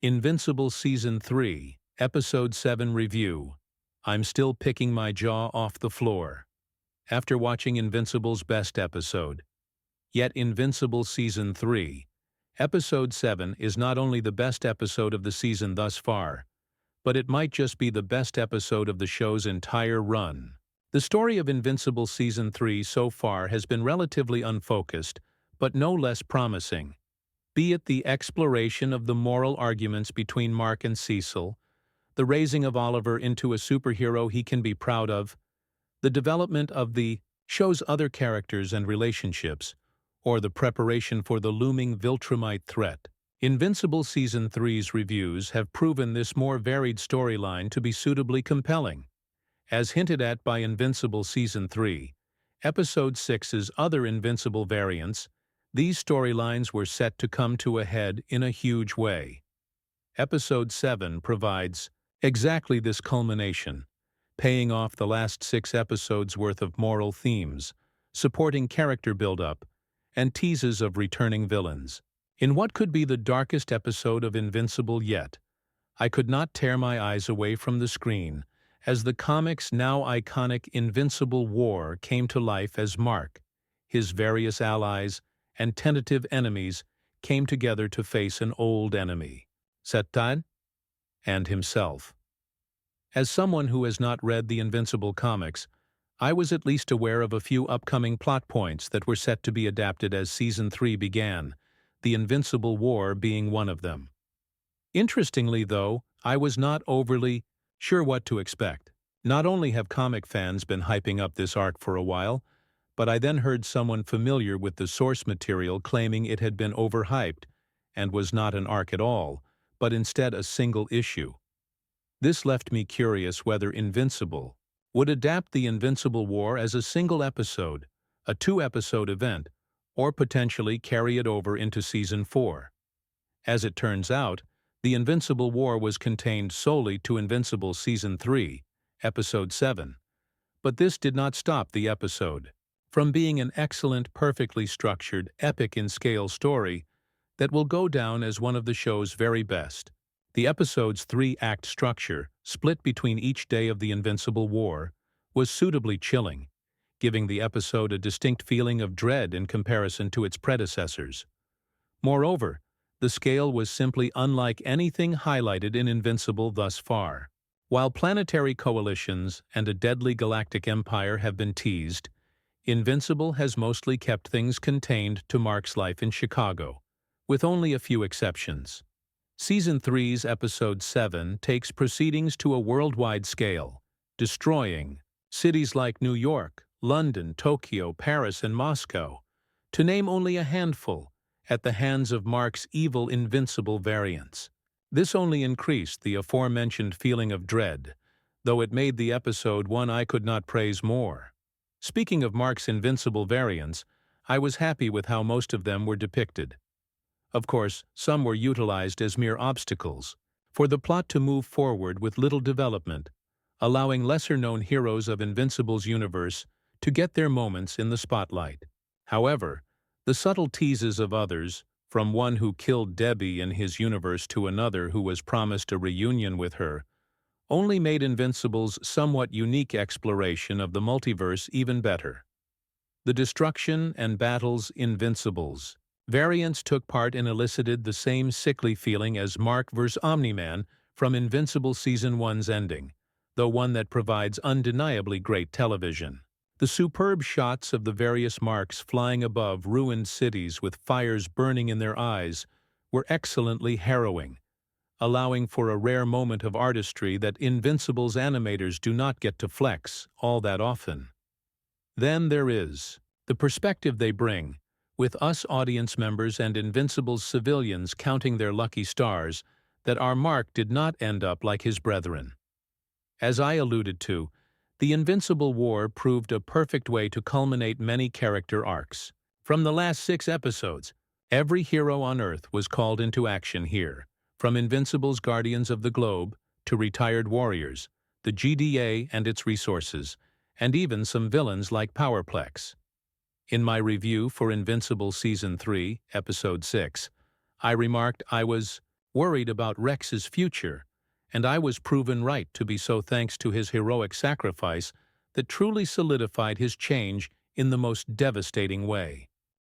Invincible Season 3, Episode 7 Review. I'm still picking my jaw off the floor. After watching Invincible's best episode. Yet Invincible Season 3, Episode 7 is not only the best episode of the season thus far, but it might just be the best episode of the show's entire run. The story of Invincible Season 3 so far has been relatively unfocused, but no less promising. Be it the exploration of the moral arguments between Mark and Cecil, the raising of Oliver into a superhero he can be proud of, the development of the show's other characters and relationships, or the preparation for the looming Viltrumite threat. Invincible Season 3's reviews have proven this more varied storyline to be suitably compelling. As hinted at by Invincible Season 3, Episode 6's other Invincible variants, these storylines were set to come to a head in a huge way. Episode 7 provides exactly this culmination, paying off the last 6 episodes' worth of moral themes, supporting character build-up, and teases of returning villains. In what could be the darkest episode of Invincible yet, I could not tear my eyes away from the screen as the comic's now iconic Invincible War came to life as Mark, his various allies, and tentative enemies came together to face an old enemy, Setan, and himself. As someone who has not read the Invincible comics, I was at least aware of a few upcoming plot points that were set to be adapted as Season 3 began, the Invincible War being one of them. Interestingly, though, I was not overly sure what to expect. Not only have comic fans been hyping up this arc for a while, but I then heard someone familiar with the source material claiming it had been overhyped and was not an arc at all, but instead a single issue. This left me curious whether Invincible would adapt the Invincible War as a single episode, a 2-episode event, or potentially carry it over into Season 4. As it turns out, the Invincible War was contained solely to Invincible Season 3, Episode 7. But this did not stop the episode from being an excellent, perfectly structured, epic-in-scale story that will go down as one of the show's very best. The episode's 3-act structure, split between each day of the Invincible War, was suitably chilling, giving the episode a distinct feeling of dread in comparison to its predecessors. Moreover, the scale was simply unlike anything highlighted in Invincible thus far. While planetary coalitions and a deadly galactic empire have been teased, Invincible has mostly kept things contained to Mark's life in Chicago, with only a few exceptions. Season 3's Episode 7 takes proceedings to a worldwide scale, destroying cities like New York, London, Tokyo, Paris, and Moscow, to name only a handful, at the hands of Mark's evil Invincible variants. This only increased the aforementioned feeling of dread, though it made the episode one I could not praise more. Speaking of Mark's Invincible variants, I was happy with how most of them were depicted. Of course, some were utilized as mere obstacles for the plot to move forward with little development, allowing lesser-known heroes of Invincible's universe to get their moments in the spotlight. However, the subtle teases of others, from one who killed Debbie in his universe to another who was promised a reunion with her, only made Invincible's somewhat unique exploration of the multiverse even better. The destruction and battles Invincible's variants took part in elicited the same sickly feeling as Mark vs. Omni-Man from Invincible Season 1's ending, though one that provides undeniably great television. The superb shots of the various Marks flying above ruined cities with fires burning in their eyes were excellently harrowing, allowing for a rare moment of artistry that Invincible's animators do not get to flex all that often. Then there is the perspective they bring, with us audience members and Invincible's civilians counting their lucky stars that our Mark did not end up like his brethren. As I alluded to, the Invincible War proved a perfect way to culminate many character arcs. From the last 6 episodes, every hero on Earth was called into action here, from Invincible's Guardians of the Globe to retired warriors, the GDA and its resources, and even some villains like Powerplex. In my review for Invincible Season 3, Episode 6, I remarked I was worried about Rex's future, and I was proven right to be so thanks to his heroic sacrifice that truly solidified his change in the most devastating way.